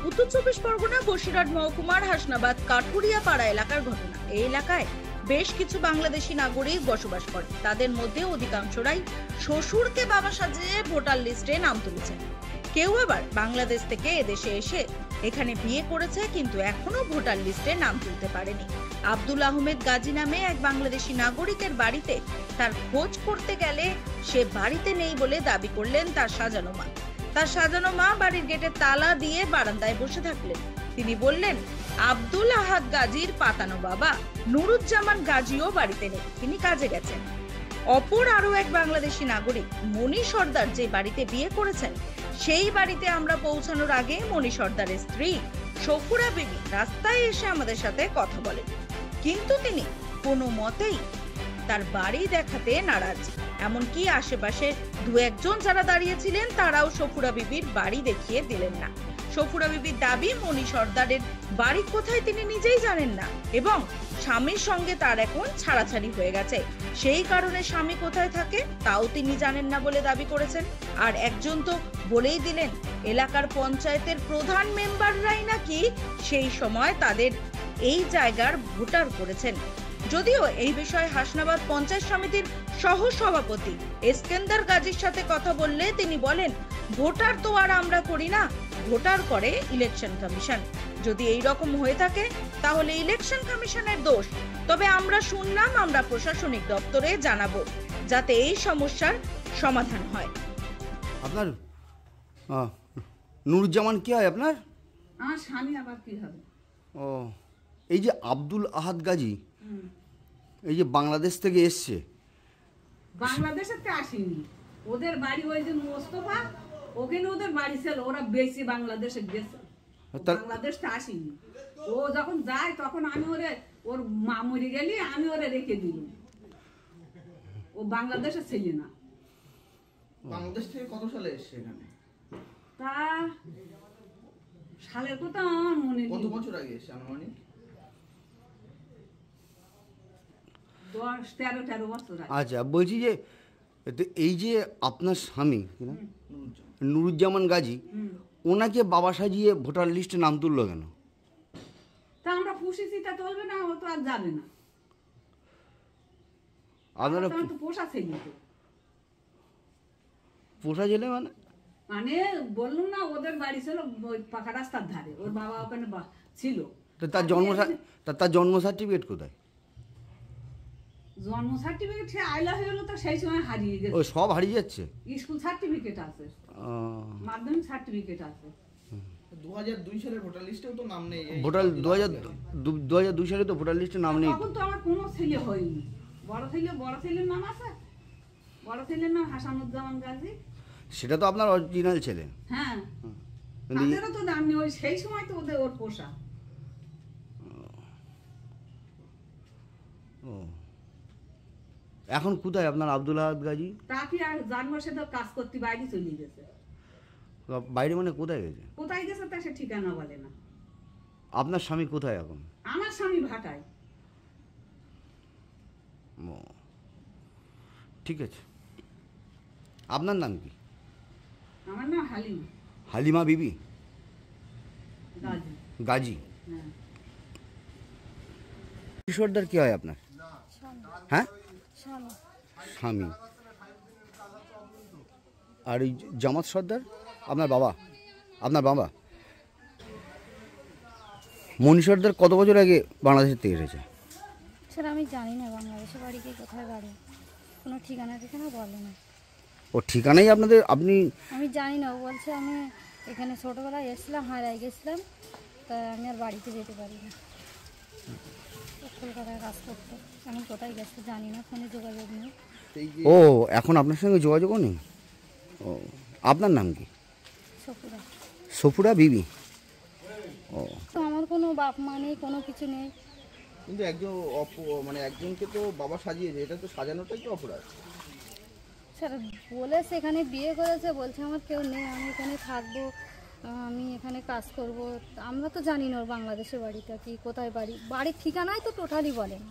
উত্তর চব্বিশ পরগনা বসিরহাট মহকুমার হাসনাবাদ কাঠুরিয়া পাড়া এলাকার ঘটনা। এই এলাকায় বেশ কিছু বাংলাদেশি নাগরিক বসবাস করে। তাদের মধ্যে অধিকাংশরাই শ্বশুরকে বাবা সাজিয়ে ভোটার লিস্টে নাম তুলেছেন। কেউ আবার বাংলাদেশ থেকে এদেশে এসে এখানে বিয়ে করেছে, কিন্তু এখনো ভোটার লিস্টে নাম তুলতে পারেনি। আব্দুল আহমেদ গাজী নামে এক বাংলাদেশি নাগরিকের বাড়িতে তার খোঁজ করতে গেলে সে বাড়িতে নেই বলে দাবি করলেন তার সাজানো মা। তার সাজানো মা বাড়ির গেটে তালা দিয়ে বারান্দায় বসে থাকলেন। তিনি বললেন, আব্দুল আহাদ গাজীর পাতানো বাবা নুরুজ্জামান গাজীও বাড়িতে নেই, তিনি কাজে গেছেন। অপর আরো এক বাংলাদেশি নাগরিক মনি সর্দার যে বাড়িতে বিয়ে করেছেন, সেই বাড়িতে আমরা পৌঁছানোর আগে মনি সর্দারের স্ত্রী সফুরা বিবি রাস্তায় এসে আমাদের সাথে কথা বলেন, কিন্তু তিনি কোনো মতেই তার বাড়ি দেখাতে নারাজ। এমনকি আশেপাশে দু একজন যারা দাঁড়িয়েছিলেন তারাও সফুরা বিবির বাড়ি দেখিয়ে দিলেন না। সফুরা বিবির দাবি, মনি সর্দারের বাড়ি কোথায় তিনি নিজেই জানেন না এবং স্বামীর সঙ্গে তার এখন ছাড়াছাড়ি হয়ে গেছে। সেই কারণে স্বামী কোথায় থাকে তাও তিনি জানেন না বলে দাবি করেছেন। আর একজন তো বলেই দিলেন, এলাকার পঞ্চায়েতের প্রধান মেম্বাররাই নাকি সেই সময় তাদের এই জায়গার ভোটার করেছেন। যদিও এই বিষয়ে হাসনাবাদ পঞ্চায়েত সমিতির সহ সভাপতি এসকেন্দার গাজীর সাথে কথা বললে তিনি বলেন, ভোটার তো আর আমরা করি না, ভোটার করে ইলেকশন কমিশন। যদি এই রকম হয়ে থাকে তাহলে ইলেকশন কমিশনের দোষ। তবে আমরা শুনলাম, আমরা প্রশাসনিক দপ্তরে জানাবো যাতে এই সমস্যার সমাধান হয়। আপনার নুরুজ্জামান কি হয় আপনার? আমার স্বামী। আবার কি হবে? ও, এই যে আব্দুল আহাদ গাজী, এই যে বাংলাদেশ থেকে এসছে। বাংলাদেশের থেকে আসেনি, ওদের বাড়ি ওই যে মোস্তফা, ওখানে ওদের বাড়ি ছিল, ওরা বেশি বাংলাদেশে গেছে, বাংলাদেশটা আসেনি। ও যখন যায় তখন আমি ওর মা মরে গেলি আমি ওরে রেখে দিল। ও বাংলাদেশে ছিল না। বাংলাদেশ থেকে কত সালে এসছে এখানে? তা সালের কথা আমার মনে নেই। কত বছর আগে এসছে আনুমানিক? 10-13 বছর আগে। আচ্ছা, বলছি যে এই যে আপনার স্বামী নুরুজ্জামান গাজী, ওনাকে বাবা সাজিয়ে ভোটার লিস্টে নাম তুললো কেন? তা আমরা পুষেছি, তা চলবে না? ও তো আর যাবে না। আপনারা তো পোষা ছিল, তো পোষা ছেলে মানে বললুম না, ওদের বাড়ি ছিল ওই পাকা রাস্তার ধারে, ওর বাবা ওখানে ছিল। তার জন্ম সার্টিফিকেট কোথায়? জন্ম সার্টিফিকেট সে আইলা হয়ে গেল, তো সেই সময় হারিয়ে গেছে। ও সব হারিয়ে যাচ্ছে। স্কুল সার্টিফিকেট আছে, মাধ্যমিক সার্টিফিকেট আছে। 2002 সালের ভোটার লিস্টেও তো নাম নেই। ভোটার 2002 সালে তো ভোটার লিস্টে নাম নেই। তখন তো আমার কোনো ছেলে হয়নি। বড় ছেলের নাম আছে, বড় ছেলের নাম হাসানুজ্জামান গাজী। সেটা তো আপনার অরিজিনাল ছেলে। হ্যাঁ, তাদেরও তো নাম নেই। ওই সেই সময় তো ওর পোষা। ও, এখন কোথায় আপনার আব্দুল আহাদ গাজী? তাকে আর জানবো, সে তো কাজ করতে বাইরে চলে গেছে। বাইরে মানে কোথায় গেছে? কোথায় গেছে তা সে ঠিকানা বলে না। আপনার স্বামী কোথায় এখন? আমার স্বামী ভাটায়। ও, ঠিক আছে। আপনার নাম কি? আমার নাম হালিমা। হালিমা বিবি গাজী। হ্যাঁ। সর্দার কি হয় আপনার? হ্যাঁ, স্বামী। আর এই জামাত সর্দার আপনার বাবা? মনি সর্দার কত বছর আগে বাংলাদেশের থেকে এসেছে? স্যার আমি জানি না বাংলাদেশের বাড়ি কি কোথায় বাড়ি, কোনো ঠিকানা বলে না। ও ঠিকানাই আপনাদের? আমি জানি না। ও বলছে আমি এখানে ছোটোবেলায় এসেছিলাম, হারাই গেছিলাম, তা আমি আর বাড়িতে যেতে পারি না। কলকাতায় কাজ করতো, আমি কোথায় গেছে জানি না, ফোনে যোগাযোগ নেই। ও, এখন আপনার সঙ্গে যোগাযোগও নেই? ও, আপনার নাম কি? সফুরা বিবি। ও, আমার কোনো বাপ মা নেই, কোনো কিছু নেই। কিন্তু একজনকে তো বাবা সাজিয়েছে, এটা তো সাজানোটাই তো অপরাধ। স্যার বলেছে এখানে বিয়ে করেছে, বলছে আমার কেউ নেই, আমি এখানে থাকবো, আমি এখানে কাজ করব। আমরা তো জানি না ওর বাংলাদেশের বাড়িটা কি, কোথায় বাড়ির ঠিকানাই তো টোটালি বলে না,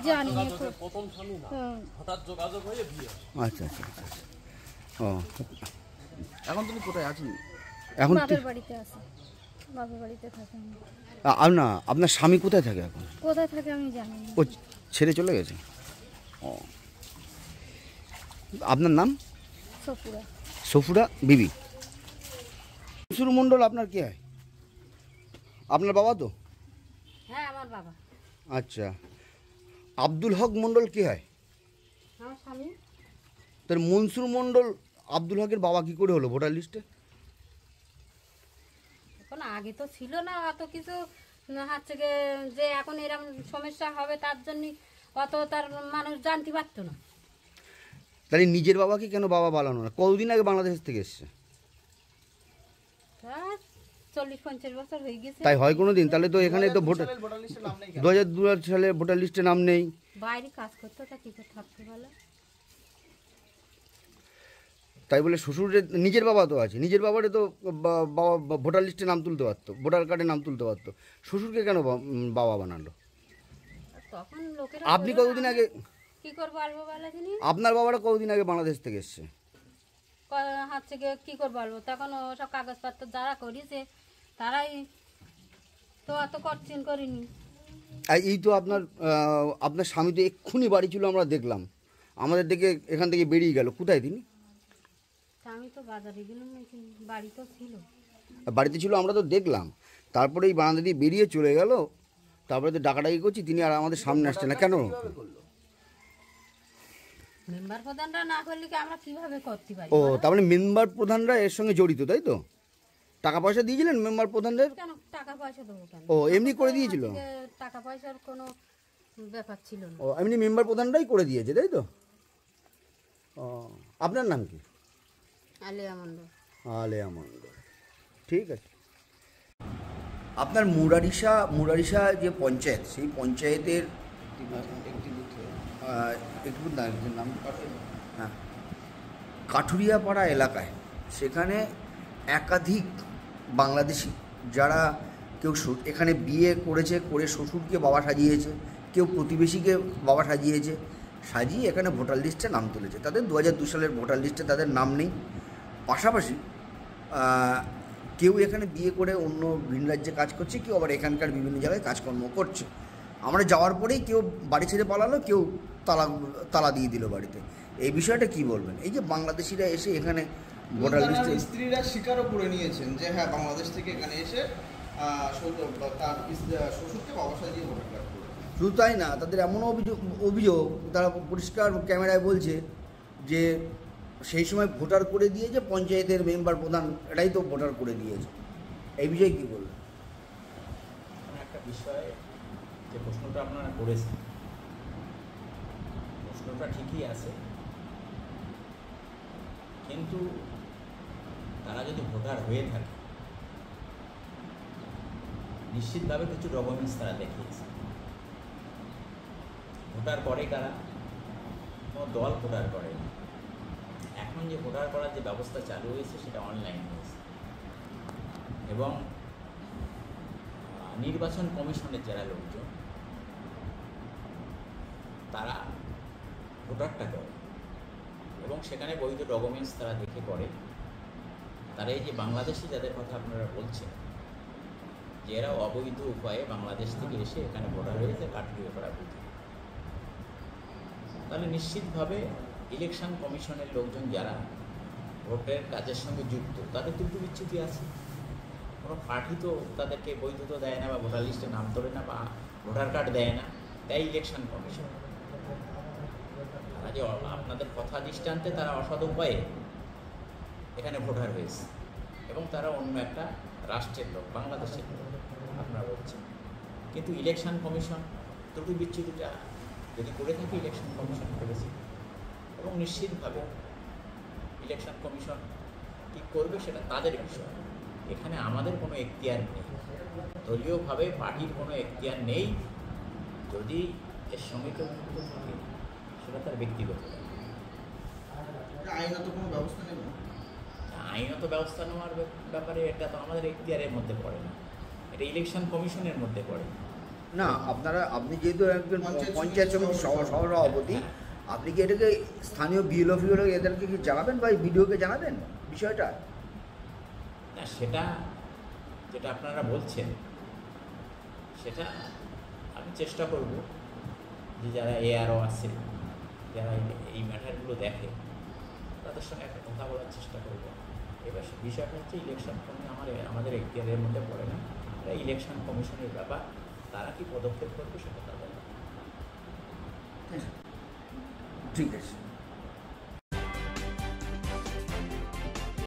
জানি না। আচ্ছা। ও, এখন তুমি কোথায় আছো? এখন বাপের বাড়িতে আছে। বাপের বাড়িতে থাকে আমি। না আপনার স্বামী কোথায় থাকে এখন? কোথায় থাকে আমি জানি না। ও ছেড়ে চলে গেছে। ও আপনার নাম? সপুরা। সফুরা বিবি। মনসুর মণ্ডল আপনার কি হয়? আপনার বাবা তো? হ্যাঁ আমার বাবা। আচ্ছা, আব্দুল হক মণ্ডল কি হয়? আমার স্বামী। তার মনসুর মণ্ডল আব্দুল হকের বাবা কি করে হলো ভোটার লিস্টে? এখন আগে তো ছিল না অত কিছু, হচ্ছে যে এখন এরকম সমস্যা হবে তার জন্য অত তার মানুষ জানতে পারতো না। তাহলে নিজের বাবাকে কেন বাবা বানানো না? কতদিন আগে বাংলাদেশ থেকে এসছে? 40-50 বছর হয়ে গেছে। তাই হয় কোনো দিন? তাহলে তো এখানে তো ভোটার ভোটার লিস্টে নাম নেই কেন? 2002 সালে ভোটার লিস্টে নাম নেই। বাইরে কাজ করতে তা কি করে থাকতে বলে? তাই বলে শ্বশুরের নিজের বাবা তো আছে, নিজের বাবারে তো বাবা ভোটার লিস্টে নাম তুলতে পারতো, ভোটার কার্ডে নাম তুলতে পারতো। শ্বশুরকে কেন বাবা বানালো? তখন লোকেরা আপনি কতদিন আগে, কি করবো বলবো বলে তিনি, আপনার বাবারা কতদিন আগে বাংলাদেশ থেকে এসছে? হচ্ছে কি করবো বলবো, তখন সব কাগজপত্র যারা করেছে তারাই তো অত করছেন করিনি। আর এই তো আপনার স্বামী তো এক্ষুনি বাড়ি ছিল, আমরা দেখলাম, আমাদের দেখে এখান থেকে বেরিয়ে গেল। কোথায় তিনি? আমি তো বাজারে গেলাম, বাড়ি তো ছিল। বাড়িতে ছিল, আমরা তো দেখলাম। তারপরে এই বারান্দা দিয়ে বেরিয়ে চলে গেল। তারপরে তো ডাকাডাকি করছি, তিনি আর আমাদের সামনে আসছে না কেন? মেম্বার প্রধানরা না করলে কি আমরা কিভাবে করতে পারি? ও তার মানে মেম্বার প্রধানরা এর সঙ্গে জড়িত, তাই তো? টাকা পয়সা দিয়েছিলেন মেম্বার প্রধানদের? কেন টাকা পয়সা দেবো কেন? ও এমনি করে দিয়েছিল? টাকা পয়সার কোনো ব্যাপার ছিল না। ও এমনি মেম্বার প্রধানরাই করে দিয়েছে, তাই তো? ও আপনার নাম কি? আলেয়া মণ্ডল। আলেয়া মণ্ডল, ঠিক আছে। আপনার মুরারিশা যে পঞ্চায়েত, সেই পঞ্চায়েতের একটু নাম, হ্যাঁ, কাঠুরিয়াপাড়া এলাকায়, সেখানে একাধিক বাংলাদেশি যারা কেউ এখানে বিয়ে করেছে, করে শ্বশুরকে বাবা সাজিয়েছে, কেউ প্রতিবেশীকে বাবা সাজিয়েছে, সাজিয়ে এখানে ভোটার লিস্টে নাম তুলেছে। তাদের 2002 সালের ভোটার লিস্টে তাদের নাম নেই। পাশাপাশি কেউ এখানে বিয়ে করে অন্য ভিন রাজ্যে কাজ করছে, কেউ আবার এখানকার বিভিন্ন জায়গায় কাজকর্ম করছে। আমরা যাওয়ার পরেই কেউ বাড়ি ছেড়ে পালালো, কেউ তালা দিয়ে দিল বাড়িতে। এই বিষয়টা কি বলবেন? এই যে বাংলাদেশিরা এসে এখানে ভোটার লিস্টে, স্ত্রীরা স্বীকারও করে নিয়েছেন যে হ্যাঁ বাংলাদেশ থেকে এখানে এসে তার শ্বশুরকে বাবা সাজিয়ে ভোটার কার্ড করে। শুধু তাই না, তাদের এমনও অভিযোগ তারা পরিষ্কার ক্যামেরায় বলছে যে সেই সময় ভোটার করে দিয়েছে পঞ্চায়েতের মেম্বার প্রধান, এটাই তো ভোটার করে দিয়েছে। এই বিষয়ে কী বলবেন? একটা বিষয় যে প্রশ্নটা আপনারা করেছেন, প্রশ্নটা ঠিকই আছে, কিন্তু তারা যদি ভোটার হয়ে থাকে নিশ্চিতভাবে কিছু ডকুমেন্টস তারা দেখিয়েছে। ভোটার করে কারা? কোনো দল ভোটার করে না। এখন যে ভোটার করার যে ব্যবস্থা চালু হয়েছে সেটা অনলাইন হয়েছে, এবং নির্বাচন কমিশনের যারা লোকজন তারা ভোটারটা করে এবং সেখানে বৈধ ডকুমেন্টস তারা দেখে করে। তারা এই যে বাংলাদেশি যাদের কথা আপনারা বলছেন যে এরা অবৈধ উপায়ে বাংলাদেশ থেকে এসে এখানে ভোটার হয়েছে কাঠুরিয়াপাড়া বুথে, তাহলে নিশ্চিতভাবে ইলেকশন কমিশনের লোকজন যারা ভোটের কাজের সঙ্গে যুক্ত তাদের ত্রুটি বিচ্যুতি আছে। কোনো পার্টি তো তাদেরকে বৈধতা দেয় না বা ভোটার লিস্টে নাম তোলে না বা ভোটার কার্ড দেয় না, তাই ইলেকশন কমিশন। তারা যে আপনাদের কথা দৃষ্টান্তে তারা অসৎ উপায়ে এখানে ভোটার হয়েছে এবং তারা অন্য একটা রাষ্ট্রের লোক, বাংলাদেশের লোক আপনারা বলছেন, কিন্তু ইলেকশন কমিশন ত্রুটি বিচ্যুতিটা যদি করে থাকে ইলেকশন কমিশন করেছে এবং নিশ্চিতভাবে ইলেকশন কমিশন কী করবে সেটা তাদের বিষয়। এখানে আমাদের কোনো এখতিয়ার নেই, দলীয়ভাবে পার্টির কোনো এখতিয়ার নেই। যদি এর সঙ্গে কেউ যুক্ত থাকে সেটা তার ব্যক্তিগত আইনত কোনো ব্যবস্থা নেব, আইনত ব্যবস্থা নেওয়ার ব্যাপারে এটা তো আমাদের এখতিয়ারের মধ্যে পড়ে না, এটা ইলেকশন কমিশনের মধ্যে পড়ে। না আপনি যেহেতু একজন পঞ্চায়েত সমিতির সভাপতি, আপনি কি এটাকে স্থানীয় বিএলও ফিএলও এদেরকে কি জানাবেন বা ভিডিওকে জানাবেন বিষয়টা? না, সেটা যেটা আপনারা বলছেন সেটা আমি চেষ্টা করব যে যারা এআরও আছে, যারা এই ম্যাটারগুলো দেখে, তাদের সঙ্গে একটা কথা বলার চেষ্টা করব। এবার বিষয়টা হচ্ছে ইলেকশন আমাদের এখতিয়ারের মধ্যে পড়ে না, এটা ইলেকশন কমিশনের ব্যাপার, তারা কি পদক্ষেপ করবে সেটা তাদের। ঠিক আছে।